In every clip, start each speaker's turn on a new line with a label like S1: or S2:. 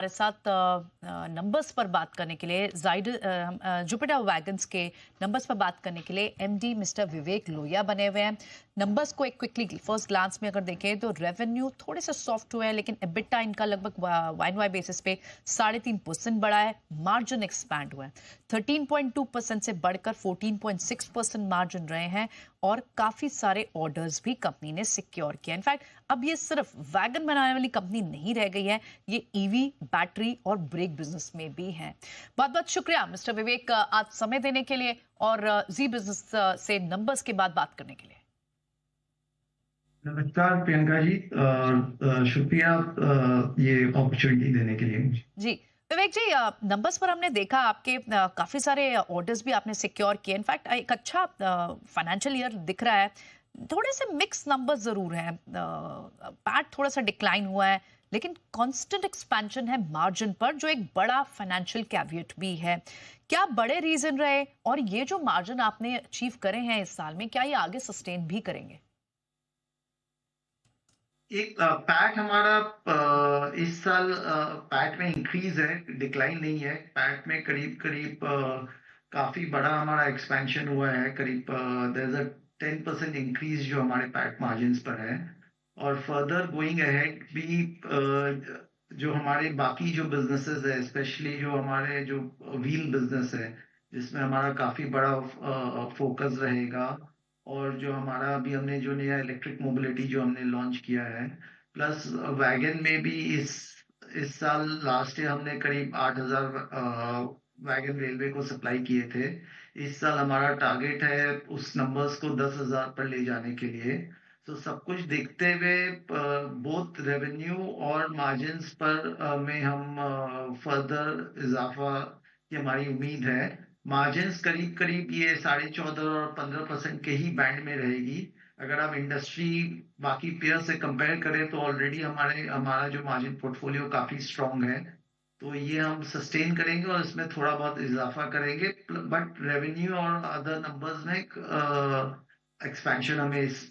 S1: हमारे साथ नंबर्स पर बात करने के लिए जुपिटर वैगन्स के नंबर्स पर बात करने के लिए एमडी मिस्टर विवेक लोहिया बने हुए हैं। नंबर्स को एक क्विकली फर्स्ट ग्लांस में अगर देखें तो रेवेन्यू थोड़े से सॉफ्ट हुए हैं, लेकिन एबिटा इनका लगभग वाई वाई बेसिस पे 3.5% बढ़ा है। मार्जिन एक्सपैंड हुआ है, 13.2% से बढ़कर 14.6% मार्जिन रहे हैं और काफी सारे ऑर्डर्स भी कंपनी ने सिक्योर किया। इनफैक्ट अब ये सिर्फ वैगन बनाने वाली कंपनी नहीं रह गई है, ये ईवी, बैटरी और ब्रेक बिजनेस में भी है। बहुत बहुत शुक्रिया मिस्टर विवेक, आज समय देने के लिए और जी बिजनेस से नंबर्स के बाद बात करने के लिए।
S2: नमस्कार प्रियंका जी, शुक्रिया ये अपॉर्चुनिटी देने के लिए।
S1: जी विवेक जी, नंबर्स पर हमने देखा आपके काफी सारे ऑर्डर्स भी आपने सिक्योर किए। इनफैक्ट एक अच्छा फाइनेंशियल ईयर दिख रहा है। थोड़े से मिक्स नंबर्स जरूर हैं, पैट थोड़ा सा डिक्लाइन हुआ है, लेकिन कांस्टेंट एक्सपेंशन है मार्जिन पर, जो एक बड़ा फाइनेंशियल कैविएट भी है। क्या बड़े रीजन रहे और ये जो मार्जिन आपने अचीव करे हैं इस साल में, क्या ये आगे सस्टेन भी करेंगे?
S2: एक पैट हमारा इस साल पैट में इंक्रीज है, डिक्लाइन नहीं है। पैट में करीब करीब काफी बड़ा हमारा एक्सपेंशन हुआ है। करीब देयर इज अ 10% इंक्रीज जो हमारे पैट मार्जिन्स पर है। और फर्दर गोइंग अहेड भी जो हमारे बाकी जो बिजनेसेस है, स्पेशली जो हमारे जो व्हील बिजनेस है, जिसमें हमारा काफी बड़ा फोकस रहेगा। और जो हमारा अभी हमने जो नया इलेक्ट्रिक मोबिलिटी जो हमने लॉन्च किया है, प्लस वैगन में भी इस साल लास्ट ईयर हमने करीब 8,000 वैगन रेलवे को सप्लाई किए थे। इस साल हमारा टारगेट है उस नंबर्स को 10,000 पर ले जाने के लिए। तो सब कुछ देखते हुए बोथ रेवेन्यू और मार्जिन्स पर में हम फर्दर इजाफा की हमारी उम्मीद है। मार्जिन्स करीब करीब ये 14.5 और 15% के ही बैंड में रहेगी। अगर आप इंडस्ट्री बाकी पेयर से कंपेयर करें तो ऑलरेडी हमारा जो मार्जिन पोर्टफोलियो काफी स्ट्रांग है। तो ये हम सस्टेन करेंगे और इसमें थोड़ा बहुत इजाफा करेंगे। बट रेवेन्यू और अदर नंबर्स में एक्सपेंशन हमें इस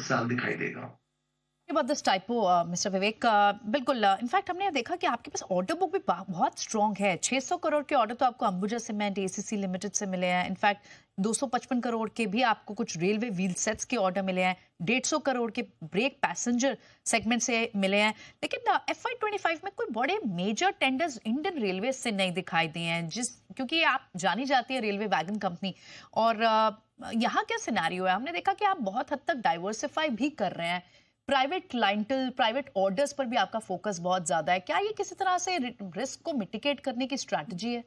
S2: साल दिखाई देगा।
S1: about this typo, मिस्टर विवेक, बिल्कुल। इनफैक्ट हमने देखा कि आपके पास ऑर्डर बुक भी बहुत स्ट्रांग है। 600 करोड़ के ऑर्डर तो आपको अंबुजा सीमेंट, एसीसी लिमिटेड से मिले हैं। इनफैक्ट 255 करोड़ के भी आपको कुछ रेलवे व्हील सेट्स के ऑर्डर मिले हैं। 150 करोड़ के ब्रेक पैसेंजर सेगमेंट से मिले हैं। लेकिन FY25 में कोई बड़े मेजर टेंडर्स इंडियन रेलवे से नहीं दिखाई दिए हैं, क्योंकि आप जानी जाती है रेलवे वैगन कंपनी। और यहाँ क्या सिनेरियो है? हमने देखा कि आप बहुत हद तक डाइवर्सिफाई भी कर रहे हैं। प्राइवेट क्लाइंटल, प्राइवेट ऑर्डर्स पर भी आपका फोकस बहुत ज्यादा है। क्या ये किसी तरह से रिस्क को मिटिगेट करने की स्ट्रैटेजी है?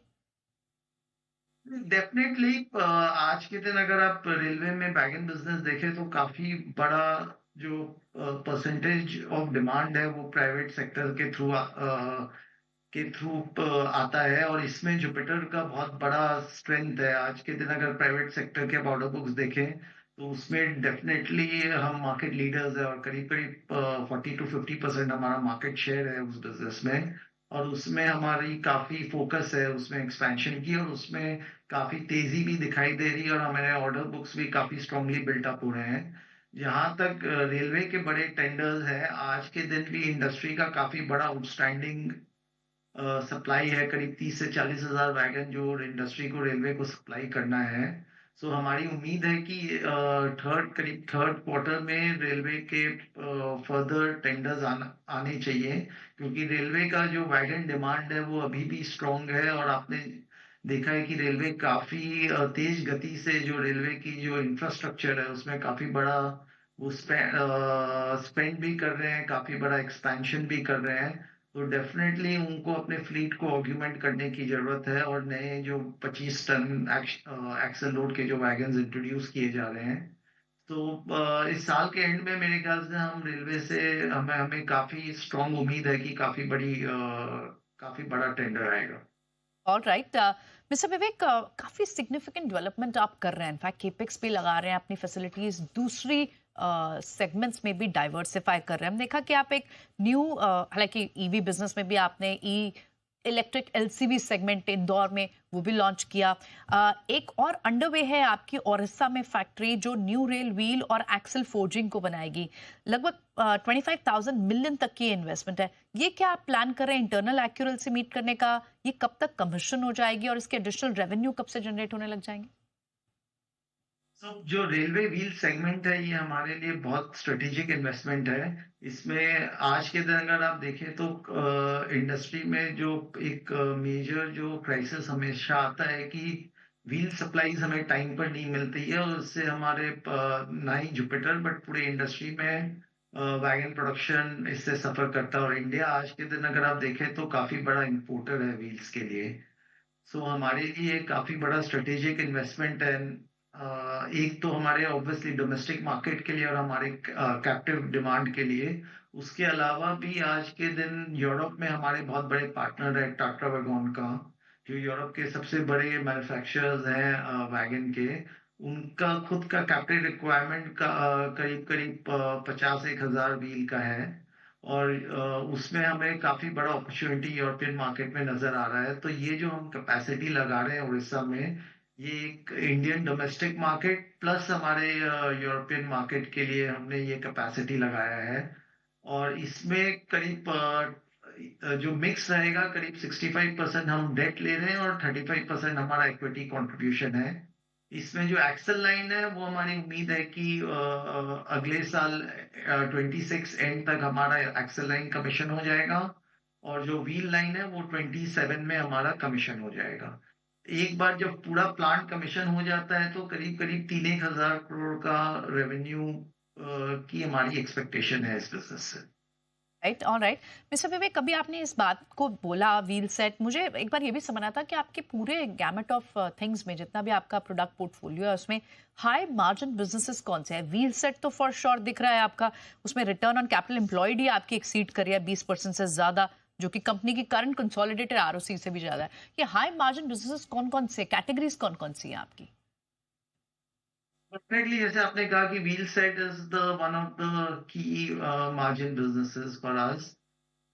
S2: डेफिनेटली आज के दिन अगर आप रेलवे में वैगन बिजनेस देखें तो काफी बड़ा जो परसेंटेज ऑफ डिमांड है वो प्राइवेट सेक्टर के थ्रू आता है। और इसमें जुपिटर का बहुत बड़ा स्ट्रेंथ है। आज के दिन अगर प्राइवेट सेक्टर के ऑर्डर बुक्स देखें तो उसमें डेफिनेटली हम मार्केट लीडर्स है और करीब करीब 40 to 50% हमारा मार्केट शेयर है उस बिजनेस में। और उसमें हमारी काफी फोकस है उसमें एक्सपेंशन की, और उसमें काफी तेजी भी दिखाई दे रही है और हमारे ऑर्डर बुक्स भी काफी स्ट्रांगली बिल्टअप हो रहे हैं। जहां तक रेलवे के बड़े टेंडर्स है, आज के दिन भी इंडस्ट्री का काफी बड़ा आउटस्टैंडिंग सप्लाई है। करीब 30 से 40 हजार वैगन जो इंडस्ट्री को रेलवे को सप्लाई करना है। सो हमारी उम्मीद है कि करीब थर्ड क्वार्टर में रेलवे के फर्दर टेंडर्स आने चाहिए, क्योंकि रेलवे का जो वैगन डिमांड है वो अभी भी स्ट्रांग है। और आपने देखा है कि रेलवे काफी तेज गति से जो रेलवे की जो इंफ्रास्ट्रक्चर है उसमें काफी बड़ा वो स्पेंड भी कर रहे हैं, काफी बड़ा एक्सपेंशन भी कर रहे हैं। तो डेफिनेटली उनको अपने फ्लीट को ऑग्यूमेंट करने की जरूरत है और नए जो 25 टन एक्सल लोड के जो वैगन्स इंट्रोड्यूस किए जा रहे हैं। तो इस साल के एंड में मेरे ख्याल से हम रेलवे से हमें हमें काफी स्ट्रांग उम्मीद है कि काफी बड़ा टेंडर आएगा।
S1: ऑल राइट मिस्टर विवेक, काफी सिग्निफिकेंट डेवलपमेंट आप कर रहे हैं। इनफैक्ट केपेक्स भी लगा रहे हैं, अपनी फैसिलिटीज दूसरी सेगमेंट्स में भी डाइवर्सिफाई कर रहे हैं। हम देखा कि आप एक न्यू, हालांकि ईवी बिजनेस में भी आपने ई इलेक्ट्रिक एलसीवी सेगमेंट इंदौर में वो भी लॉन्च किया। एक और अंडरवे है आपकी ओरिस्सा में फैक्ट्री जो न्यू रेल व्हील और एक्सल फोर्जिंग को बनाएगी। लगभग 25,000 मिलियन तक की इन्वेस्टमेंट है। ये क्या आप प्लान कर रहे हैं इंटरनल एक्यूरेसी मीट करने का? ये कब तक कमीशन हो जाएगी और इसके एडिशनल रेवेन्यू कब से जनरेट होने लग जाएंगे?
S2: तो जो रेलवे व्हील सेगमेंट है ये हमारे लिए बहुत स्ट्रेटेजिक इन्वेस्टमेंट है। इसमें आज के दिन अगर आप देखें तो इंडस्ट्री में जो एक मेजर जो क्राइसिस हमेशा आता है कि व्हील सप्लाईज हमें टाइम पर नहीं मिलती है और उससे हमारे ना ही जुपिटर बट पूरे इंडस्ट्री में वैगन प्रोडक्शन इससे सफर करता है। और इंडिया आज के दिन अगर आप देखें तो काफी बड़ा इंपोर्टर है व्हील्स के लिए। सो हमारे लिए काफी बड़ा स्ट्रेटेजिक इन्वेस्टमेंट है। एक तो हमारे ऑब्वियसली डोमेस्टिक मार्केट के लिए और हमारे कैप्टिव डिमांड के लिए। उसके अलावा भी आज के दिन यूरोप में हमारे बहुत बड़े पार्टनर है टाटा वैगन का, जो यूरोप के सबसे बड़े मैन्युफैक्चरर्स हैं वैगन के। उनका खुद का कैपिटल रिक्वायरमेंट का करीब करीब 50-1 हजार व्हील का है। और उसमें हमें काफी बड़ा अपॉर्चुनिटी यूरोपियन मार्केट में नजर आ रहा है। तो ये जो हम कैपेसिटी लगा रहे हैं उड़ीसा में, ये एक इंडियन डोमेस्टिक मार्केट प्लस हमारे यूरोपियन मार्केट के लिए हमने ये कैपेसिटी लगाया है। और इसमें करीब जो मिक्स रहेगा करीब 65% हम डेट ले रहे हैं और 35% हमारा इक्विटी कंट्रीब्यूशन है। इसमें जो एक्सल लाइन है वो हमारी उम्मीद है कि अगले साल 26 एंड तक हमारा एक्सल लाइन कमीशन हो जाएगा। और जो व्हील लाइन है वो 27 में हमारा कमीशन हो जाएगा। एक बार जब पूरा प्लांट कमीशन हो जाता है तो करीब करीब 3-1 हजार करोड़ का रेवेन्यू की हमारी एक्सपेक्टेशन है इस बिजनेस से।
S1: Right, alright. मिस्टर विवेक, कभी आपने इस बात को बोला व्हील सेट, मुझे एक बार ये भी समझना था कि आपके पूरे गैमेट ऑफ थिंग्स में जितना भी आपका प्रोडक्ट पोर्टफोलियो है उसमें हाई मार्जिन बिजनेसेस कौन से हैं? व्हील सेट तो फॉर श्योर दिख रहा है आपका, उसमें रिटर्न ऑन कैपिटल एम्प्लॉयड ही आपकी एक्सीड कर रही है 20% से ज्यादा, जो कि कंपनी की करंट कंसोलिडेटेड आरओसी से भी ज्यादा है। ये हाई मार्जिन बिजनेसेस कौन कौन से, कैटेगरीज कौन कौन सी हैं आपकी?
S2: डेफिनेटली जैसे आपने कहा कि wheel set is the one of the key margin businesses for us.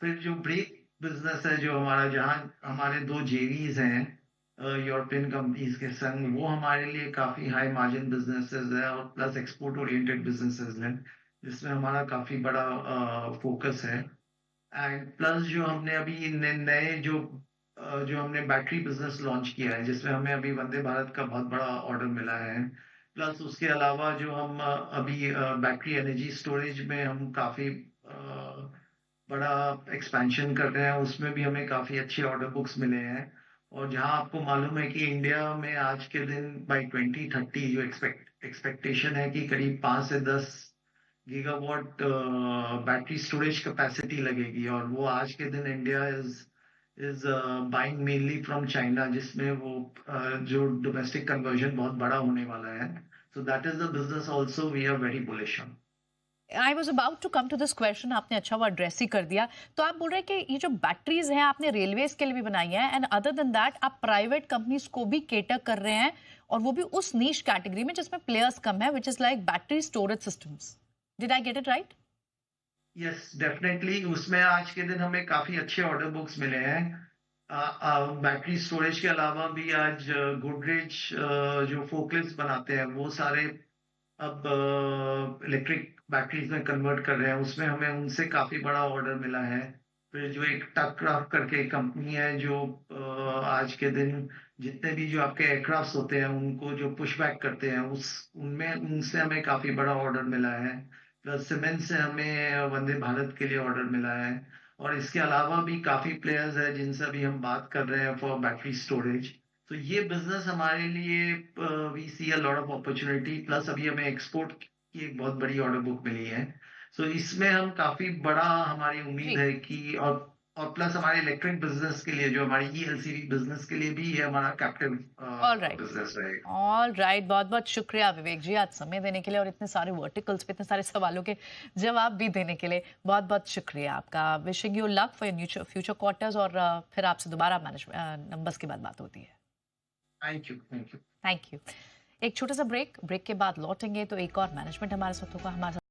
S2: फिर जो ब्रेक बिजनेस है जो हमारा, जहाँ हमारे दो जेवीज हैं यूरोपियन कंपनीज के संग, वो हमारे लिए काफी हाई मार्जिन बिजनेसेस है और प्लस एक्सपोर्ट ओरिएंटेड बिजनेसेस हैं जिसमें हमारा काफी बड़ा फोकस है। एंड प्लस जो हमने अभी नए जो हमने बैटरी बिजनेस लॉन्च किया है जिसमें हमें अभी वंदे भारत का बहुत बड़ा ऑर्डर मिला है। प्लस उसके अलावा जो हम अभी बैटरी एनर्जी स्टोरेज में हम काफी बड़ा एक्सपेंशन कर रहे हैं, उसमें भी हमें काफी अच्छे ऑर्डर बुक्स मिले हैं। और जहां आपको मालूम है कि इंडिया में आज के दिन बाई 2030 जो एक्सपेक्टेशन है कि करीब 5 से 10 गीगावाट बैटरी स्टोरेज कैपेसिटी लगेगी। और वो आज के दिन India is buying mainly from China, जिसमें वो जो डोमेस्टिक कन्वर्जन बहुत बड़ा होने वाला है। So that is the business also we are very bullish on.
S1: I was about to come to this question, आपने अच्छा वो एड्रेस ही कर दिया। तो आप बोल रहे हैं कि ये जो बैटरीज हैं आपने रेलवेज के लिए भी बनाई है, एंड अदर देन दैट आप प्राइवेट कंपनीज को भी केटर कर रहे हैं, और वो भी उस नीश कैटेगरी में जिसमें प्लेयर्स कम है, which is like battery storage systems. Did I get it right?
S2: Yes definitely, उसमें आज के दिन हमें काफी अच्छे ऑर्डर बुक्स मिले हैं। बैटरी स्टोरेज के अलावा भी आज गोदरेज जो फोकलिफ्ट बनाते हैं वो सारे अब इलेक्ट्रिक बैटरीज में कन्वर्ट कर रहे हैं। उसमें हमें उनसे काफी बड़ा ऑर्डर मिला है। फिर जो एक टकक्राफ्ट करके कंपनी है जो आज के दिन जितने भी जो आपके एयरक्राफ्ट होते हैं उनको जो पुश बैक करते हैं उस उनमें उनसे हमें काफी बड़ा ऑर्डर मिला है। प्लस सीमेंट से हमें वंदे भारत के लिए ऑर्डर मिला है। और इसके अलावा भी काफी प्लेयर्स हैं जिनसे अभी हम बात कर रहे हैं फॉर बैटरी स्टोरेज। तो ये बिजनेस हमारे लिए we see a lot of opportunity. Plus अभी हमें एक्सपोर्ट की एक बहुत बड़ी ऑर्डर बुक मिली है। सो इसमें हम काफी बड़ा हमारी उम्मीद
S1: जी,
S2: है कि और प्लस हमारे इलेक्ट्रिक बिजनेस के लिए जो हमारी ईएलसीवी बिजनेस के लिए भी ये हमारा कैप्टिव
S1: ऑल राइट,
S2: बिजनेस रहेगा।
S1: All right. बहुत बहुत शुक्रिया विवेक जी, आज समय देने के लिए और इतने सारे वर्टिकल्स पे इतने सारे सवालों के जवाब भी देने के लिए बहुत बहुत शुक्रिया आपका। Wishing you luck for your future quarters, और फिर आपसे दोबारा मैनेजमेंट नंबर्स की बात होती है।
S2: Thank you, thank you.
S1: Thank you. एक छोटा सा ब्रेक के बाद लौटेंगे तो एक और मैनेजमेंट हमारे साथ होगा। हमारे